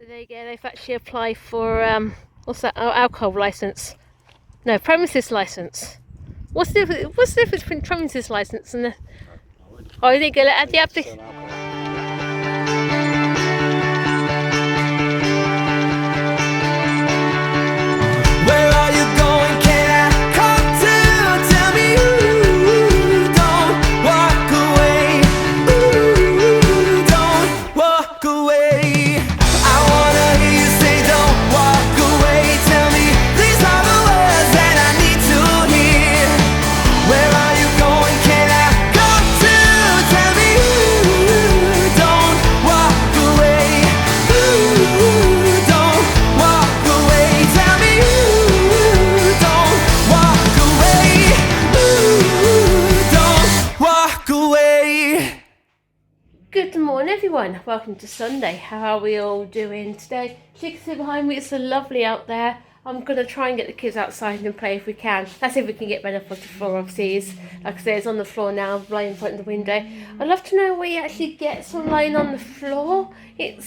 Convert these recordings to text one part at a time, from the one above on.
So there you go, they've actually applied for, what's that, alcohol licence? No, premises licence. What's the difference between premises licence and the... Oh, there you go, add the application. Where are you going? Can I come to? Tell me ooh, don't walk away. Ooh, don't walk away. I wanna hear you say don't walk away. Tell me these are the words that I need to hear. Where are you going? Can I come to? Tell me ooh, don't walk away. Ooh, don't walk away. Tell me don't walk away. Ooh, don't walk away. Good morning everyone, welcome to Sunday. How are we all doing today? As you can see behind me, it's so lovely out there. I'm going to try and get the kids outside and play if we can. Let's see if we can get better for the floor. Obviously, like I say, it's on the floor now, lying in front of the window. I'd love to know where he actually gets on lying on the floor. He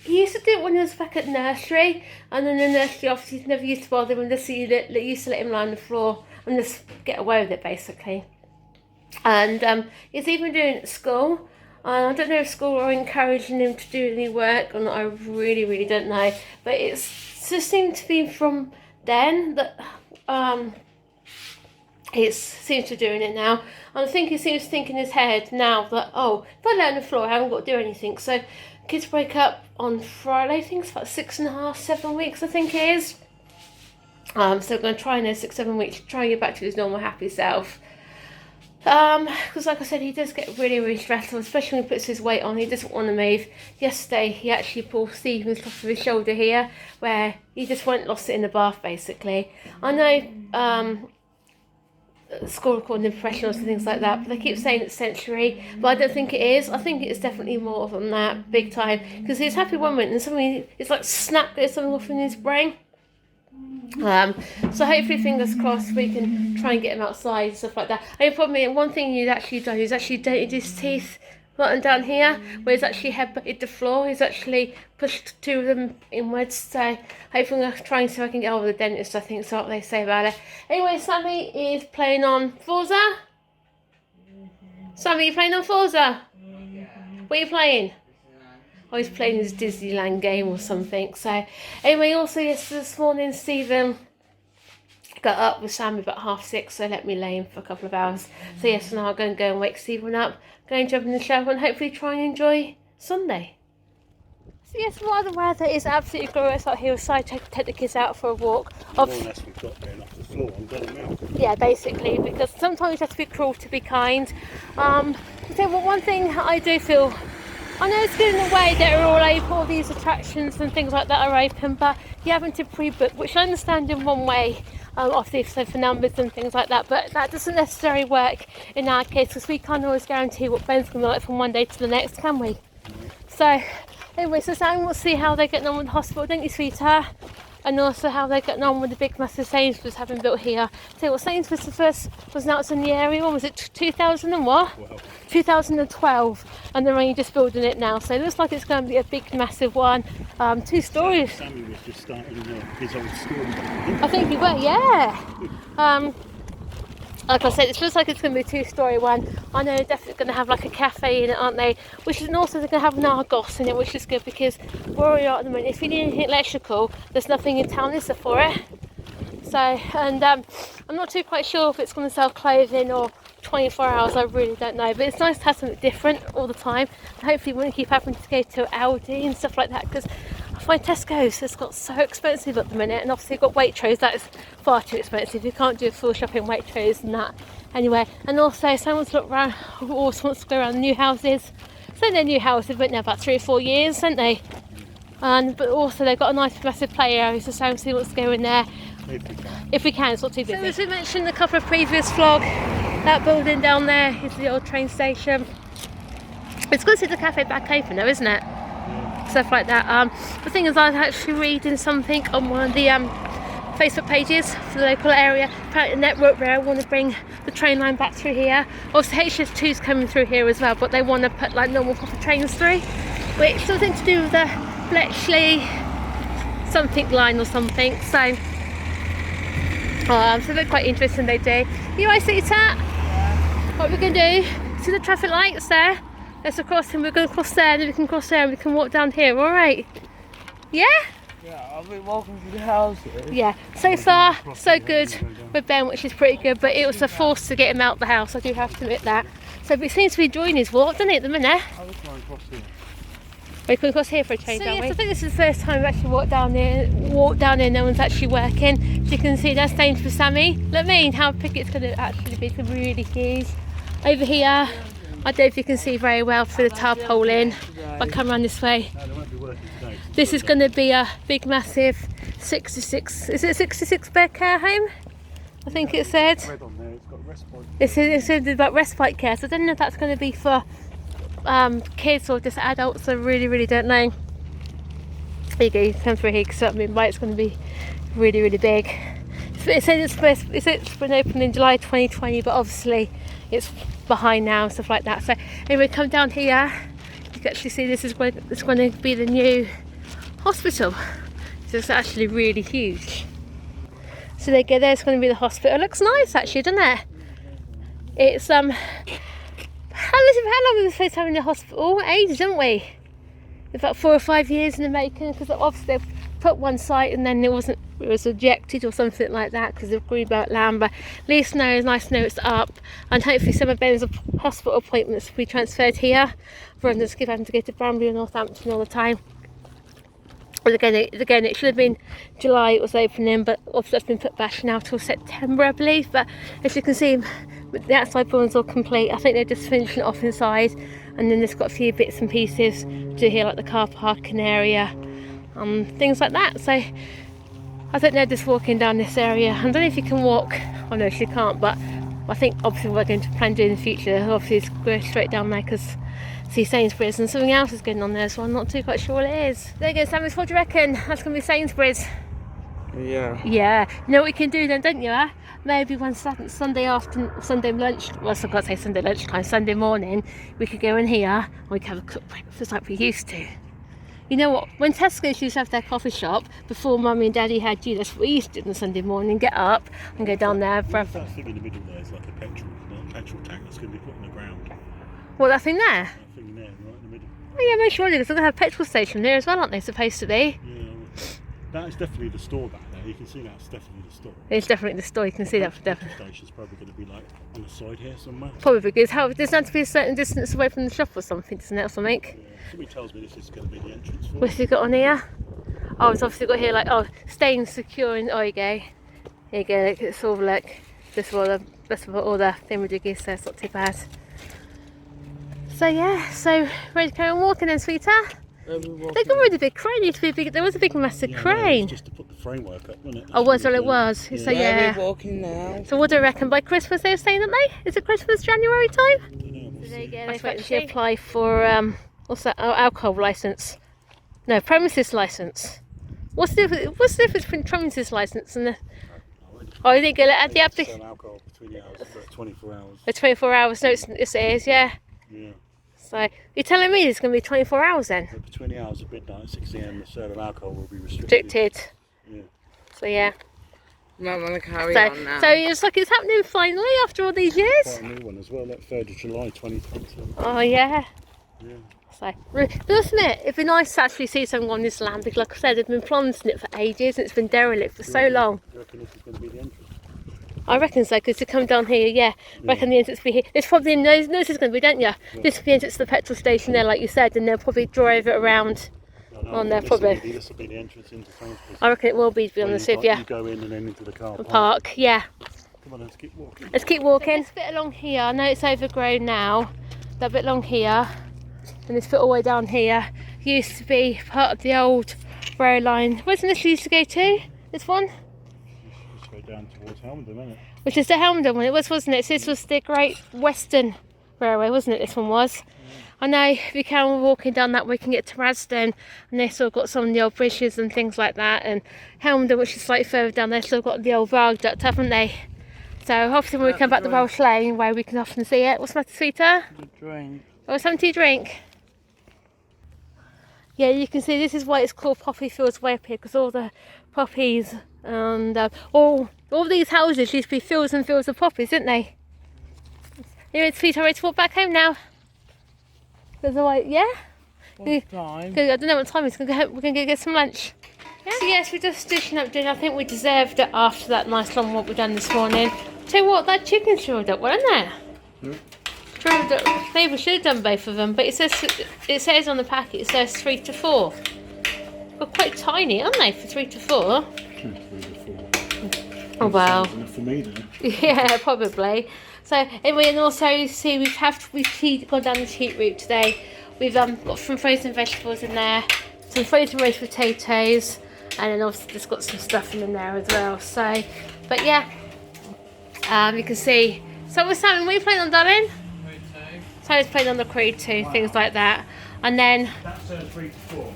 used to do it when he was back at nursery, and then the nursery obviously never used to bother him. They used to let him lie on the floor and just get away with it basically. And he's even doing it at school. I don't know if school are encouraging him to do any work or not. I really don't know. But it just seemed to be from then that he seems to be doing it now. And I think he seems to think in his head now that, oh, if I lay on the floor, I haven't got to do anything. So kids break up on Friday. I think it's about 6.5, 7 weeks, I think it is. So we're going to try in those 6-7 weeks to try and get back to his normal happy self. Because like I said, he does get really stressful, especially when he puts his weight on. He doesn't want to move. Yesterday he actually pulled Stephen's top of his shoulder here, where he just lost it in the bath basically. I know school recording professionals and things like that, but they keep saying it's sensory, but I don't think it is. I think it's definitely more than that, big time, because he's happy one minute and suddenly it's like snap, there's something off in his brain. So hopefully, fingers crossed, we can try and get him outside and stuff like that. The problem is, one thing he's actually done is actually dented his teeth button down here, where he's actually headbutted the floor. He's actually pushed two of them inwards. So hopefully I'm going to try and see if I can get over the dentist. I think so, what they say about it. Anyway, Sammy is playing on Forza. Sammy, you playing on Forza? What are you playing? Oh, he's playing his Disneyland game or something. So anyway, also this morning Stephen got up with Sammy about 6:30, so let me lay him for a couple of hours. So yes, now I'm going to go and wake Stephen up, go and jump in the shower and hopefully try and enjoy Sunday. So yes, while the weather is absolutely glorious out here, we'll decide to take the kids out for a walk. More or less we've got going off the floor and got them out. Yeah, basically, because sometimes you have to be cruel to be kind. So one thing I do feel, I know it's good in a way that are all open, all these attractions and things like that are open, but you're having to pre-book, which I understand in one way, obviously for numbers and things like that, but that doesn't necessarily work in our case, because we can't always guarantee what Ben's going to be like from one day to the next, can we? So anyway, so Sam, we'll see how they're getting on with the hospital, don't you, sweetheart? And also how they're getting on with the big massive Sainsbury's having built here. So what, Sainsbury's first was announced in the area, when was it, 2000 and what? 2012, and they're only just building it now. So it looks like it's going to be a big massive one, 2 stories. Sammy was just starting his old school. I think he will, yeah. Like I said, it looks like it's going to be a 2-story one. I know they're definitely going to have like a cafe in it, aren't they? Which is, and also they're going to have an Argos in it, which is good, because where we are at the moment, if you need anything electrical, there's nothing in town, is there, for it? So, and I'm not too quite sure if it's going to sell clothing or 24 hours, I really don't know, but it's nice to have something different all the time, and hopefully we won't keep having to go to Aldi and stuff like that, because I find Tesco's has got so expensive at the minute, and obviously you've got Waitrose, that is far too expensive. You can't do a full shopping Waitrose and that. Anyway, and also someone's looked around, who also wants to go around the new houses. So they're new houses, they've been there about 3 or 4 years, haven't they? But also they've got a nice massive play area, so Sam wants to go in there. If we can, it's not too busy. So as we mentioned in a couple of previous vlogs, that building down there is the old train station. It's good to see the cafe back open though, isn't it? Stuff like that. The thing is, I was actually reading something on one of the Facebook pages for the local area. Apparently the network there want to bring the train line back through here. Also HS2's coming through here as well, but they want to put like normal proper trains through, which something to do with the Bletchley something line or something. So so they're quite interesting, they do. You alright, sweetheart? What we're going to do, see the traffic lights there? There's a crossing, we're going to cross there, and then we can cross there and we can walk down here, alright? Yeah? Yeah, I'll be walking through the houses. Yeah, so far so good with Ben, which is pretty good, but it was a force to get him out the house, I do have to admit that. So he seems to be enjoying his walk, doesn't he, at the minute? I was going across here. We can cross here for a change, aren't we? I think this is the first time we've actually walked down here, no one's actually working. As you can see, that's Sainsbury's Sammy. Look at me, how big it's going to actually be, it's going to be really huge. Over here, I don't know if you can see very well through the tarpaulin, if I come around this way. No, they won't be working today. This is going to be a big, massive 66, is it a 66 bed care home? I think it said. Red on there, it's got respite. It said about respite care, so I don't know if that's going to be for kids or just adults. I really don't know. There you go, you come through here because I mean, it's going to be really big. It says it's been opened in July 2020, but obviously it's behind now and stuff like that. So anyway, come down here, you can actually see this is where it's going to be the new hospital. So it's actually really huge. So there you go, there's going to be the hospital. It looks nice actually, doesn't it? It's how long have we been supposed to have in the hospital? Ages, haven't we? It's about 4 or 5 years in the making, because obviously they've put one site and then it was rejected or something like that because of Greenbelt land. But at least now it's nice to know it's up, and hopefully some of Ben's hospital appointments will be transferred here rather than having to go to Bramley or Northampton all the time. Well, again, it should have been July it was opening, but obviously that's been put back now till September, I believe. But as you can see, the outside building's all complete. I think they're just finishing it off inside, and then there's got a few bits and pieces to here, like the car parking area, things like that. So I think they're just walking down this area. I don't know if you can walk. Oh no, she can't. But I think obviously we're going to plan to do in the future. Obviously, it's go straight down there because see Sainsbury's and something else is going on there, so I'm not too quite sure what it is. There you go, Sammy, what do you reckon? That's going to be Sainsbury's. Yeah. Yeah. You know what we can do then, don't you? Maybe one Sunday lunch, well, I can't say Sunday lunchtime, Sunday morning, we could go in here and we could have a cooked breakfast like we used to. You know what, when Tesco's used to have their coffee shop, before Mummy and Daddy had you, that's what we used to do on Sunday morning, get up and go down there. That thing in the middle there is like a petrol tank that's going to be put in the ground. What, that thing there? That thing there, right in the middle. Oh yeah, most surely, because they're going to have a petrol station there as well, aren't they, supposed to be? Yeah, that is definitely the store back there. You can see that's definitely the store. It's definitely the store, you can see that for The definitely. petrol station's probably going to be like on the side here somewhere. Probably because there's meant to be a certain distance away from the shop or something, doesn't it, or something? Yeah, somebody tells me this is going to be the entrance for What's he got on here? Oh, it's obviously got here like, staying secure, and oh, you go. Here you go, look, it's all like, this is all the thingamajiggies, so it's not too bad. So yeah, so ready to carry on walking then, sweetheart? They got rid of the big crane, used to be big, there was a big massive crane. Just to put the framework up, wasn't it? Oh, was all it was. So yeah. We're walking now. So what do I reckon? By Christmas they were saying, aren't they? Is it Christmas, January time? I don't know, we'll There you see. go. They actually apply for what's that? Oh, alcohol license. No, premises license. What's the difference between premises license and the? Oh, there you go. Add the They sell alcohol between the hours for 24 hours. The 24 hours. No, it is. Yeah. Yeah. So you're telling me it's going to be 24 hours then? But between the hours of midnight and 6 a.m, the sale of alcohol will be Restricted. Yeah. So yeah. I'm going to carry on now. So it's like it's happening finally after all these years. Quite a new one as well, like 3rd of July 2020. Oh yeah. Yeah. So, but isn't it? It'd be nice to actually see something on this land because, like I said, they've been planting it for ages and it's been derelict for so long. Do you reckon this is going to be the entrance? I reckon so, because to come down here, yeah, I reckon the entrance will be here. It's probably, this is going to be, don't you? This will be the entrance to the petrol station there, like you said, and they'll probably drive it around on there, probably. This will be the entrance into Sainsbury's. I reckon it will be, to be honest with you. You go in and then into the car Park, yeah. Come on, let's keep walking. Let's keep walking. This bit along here, I know it's overgrown now, that bit along here, and this bit all the way down here, used to be part of the old rail line. Where's this used to go to? This one? Straight down towards Helmondham, isn't it? Which is the Helmondham one, it was, wasn't it? So this was the Great Western Railway, wasn't it? This one was. I know if we can walking down that we can get to Rasden, and they've still got some of the old bridges and things like that, and Helmondham, which is slightly further down, they've still got the old viaduct, haven't they? So hopefully when we come back to Welsh Lane, where we can often see it. What's the matter, sweetheart? Drink. Oh, something to drink. Yeah, you can see this is why it's called Poppy Fields way up here, because all the poppies and all these houses used to be fields and fields of poppies, didn't they? Here it's Peter, ready to walk back home now. There's a white, yeah? What time? I don't know what time it's. We're going to go get some lunch. Yeah. So yes, we're just dishing up dinner. I think we deserved it after that nice long walk we've done this morning. Tell you what, that chicken's shriveled up, wasn't it? Yeah. Shriveled up. Maybe we should have done both of them, but it says on the packet, it says 3 to 4. But quite tiny, aren't they, for 3 to 4? 3 to 4. Oh wow. Enough for me then. Yeah, probably. So anyway, and also you see we've gone down the cheap route today. We've got some frozen vegetables in there, some frozen roast potatoes, and then obviously just got some stuff in there as well. So, but yeah, you can see. So with Simon, what are you playing on, darling? Creed 2. Simon's playing on the Creed 2, things like that. And then, That says 3 to 4.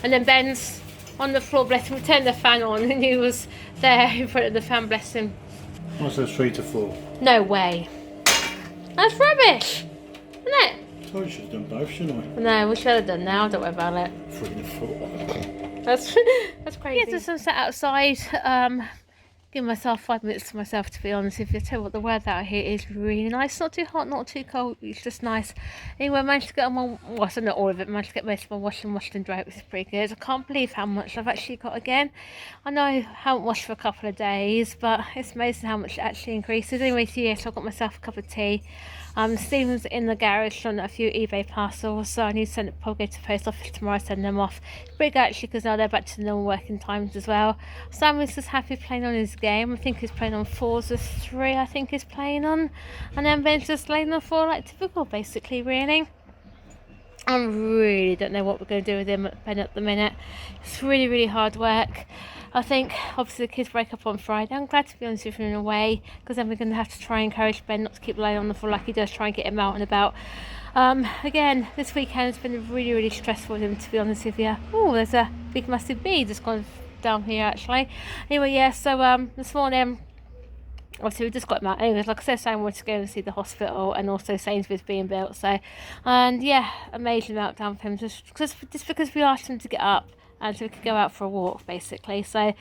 and then Ben's on the floor, bless him. We turned the fan on, and he was there in front of the fan, bless him. That says 3 to 4. No way. That's rubbish, isn't it? I told you should have done both, shouldn't I? No, we should have done now. Don't worry about it. 3 to 4. That's crazy. Yeah, just sat outside, give myself 5 minutes to myself, to be honest with you. I tell you what, the weather out here is really nice. Not too hot, not too cold. It's just nice. Anyway, I managed to get on my wash, not all of it. Managed to get most of my washing washed and dry, which is pretty good. I can't believe how much I've actually got again. I know I haven't washed for a couple of days, but it's amazing how much it actually increases. Anyway, so yes, I got myself a cup of tea. Stephen's in the garage on a few eBay parcels, so I need to send it, probably go to the post office tomorrow, send them off. Big actually, because now they're back to the normal working times as well. Simon's just happy playing on his game. I think he's playing on 4s with 3, I think he's playing on. And then Ben's just laying on 4 like typical, basically, really. I really don't know what we're going to do with him, Ben, at the minute. It's really, really hard work. I think obviously the kids break up on Friday. I'm glad, to be honest with you, in a way, because then we're going to have to try and encourage Ben not to keep laying on the floor like he does, try and get him out and about. Again, this weekend has been really, really stressful with him, to be honest with you. Oh, there's a big massive bee just gone down here actually. Anyway, yeah, so this morning, obviously we just got him out. Anyways, like I said, Sam wanted to go and see the hospital, and also Sainsbury's being built. So, and yeah, amazing meltdown for him, just because we asked him to get up and so we could go out for a walk, basically. So,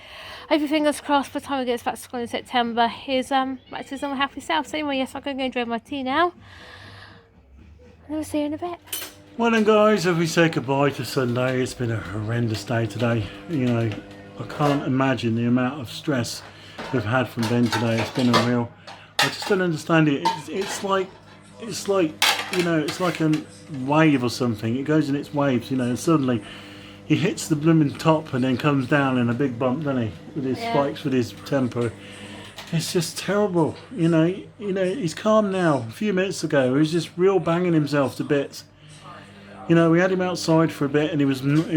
hopefully, fingers crossed, by the time he gets back to school in September, he's back to his own happy self. So anyway, yes, I'm going to go enjoy my tea now, and we'll see you in a bit. Well then guys, if we say goodbye to Sunday, it's been a horrendous day today. You know, I can't imagine the amount of stress we've had from Ben today. It's been unreal. I just don't understand it. It's like you know, it's like a wave or something. It goes in its waves, you know, and suddenly he hits the blooming top and then comes down in a big bump, doesn't he? With his spikes, with his temper. It's just terrible. You know, he's calm now. A few minutes ago, he was just real banging himself to bits. You know, we had him outside for a bit, and he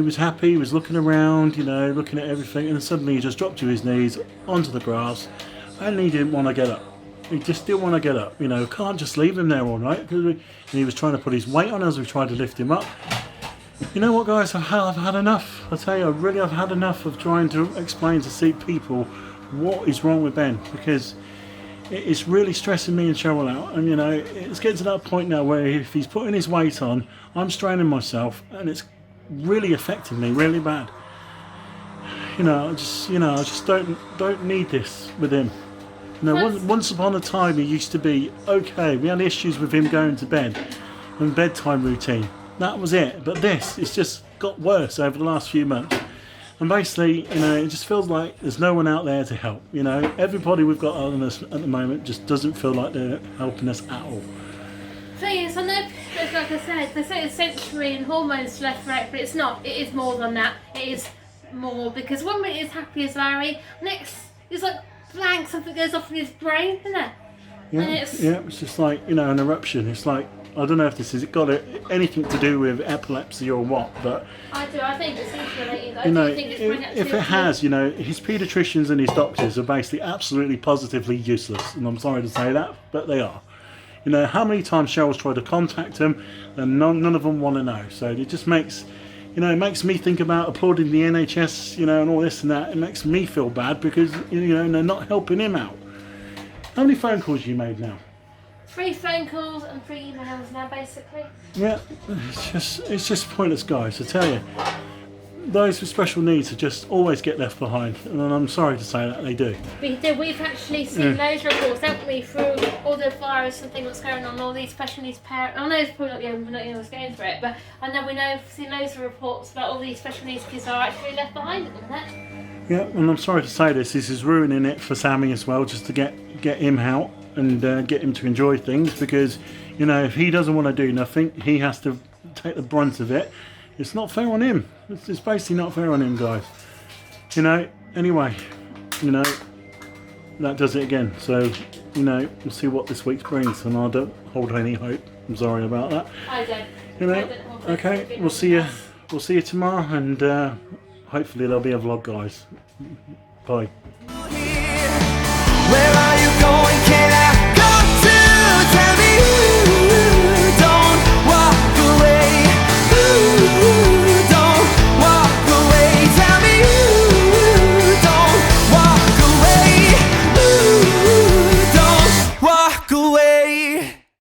was happy. He was looking around, you know, looking at everything, and then suddenly he just dropped to his knees onto the grass, and he didn't want to get up. He just didn't want to get up. You know, can't just leave him there all night, because he was trying to put his weight on as we tried to lift him up. You know what, guys? I've had enough. I tell you, I've had enough of trying to explain to see people what is wrong with Ben, because it's really stressing me and Cheryl out. And you know, it's getting to that point now where if he's putting his weight on, I'm straining myself, and it's really affecting me really bad. You know, I just don't need this with him. You know, once upon a time he used to be okay. We had issues with him going to bed and bedtime routine. That was it. But it's just got worse over the last few months. And basically, you know, it just feels like there's no one out there to help. You know, everybody we've got on us at the moment just doesn't feel like they're helping us at all. So yes, I know, like I said, they say it's sensory and hormones left, right, but it's not. It is more than that. It is more, because one minute he's happy as Larry, next he's like blank, something goes off in his brain, isn't it? Yeah, it's just like, you know, an eruption. It's like, I don't know if this has got anything to do with epilepsy or what, but I think it's related. I you know, do think it's if it has, you know, his paediatricians and his doctors are basically absolutely positively useless, and I'm sorry to say that, but they are. You know, how many times Cheryl's tried to contact them, and none of them want to know. So it just makes, you know, it makes me think about applauding the NHS, you know, and all this and that. It makes me feel bad because, you know, they're not helping him out. How many phone calls have you made now? 3 phone calls and 3 emails now, basically. Yeah, it's just pointless, guys. I tell you, those with special needs just always get left behind, and I'm sorry to say that they do. We've actually seen those reports, haven't we, through all the virus and things that's going on, all these special needs parents. I know it's probably not the only one that's going through it, but I know we've seen loads of reports about all these special needs kids are actually left behind at the minute. Yeah, and I'm sorry to say this is ruining it for Sammy as well, just to get him out and get him to enjoy things, because, you know, if he doesn't want to do nothing, he has to take the brunt of it. It's not fair on him. It's basically not fair on him, guys. You know, anyway, you know, that does it again. So, you know, we'll see what this week's brings, and I don't hold any hope. I'm sorry about that. I don't. You know, okay, we'll see you. We'll see you tomorrow, and hopefully there'll be a vlog, guys. Bye. Where are you going?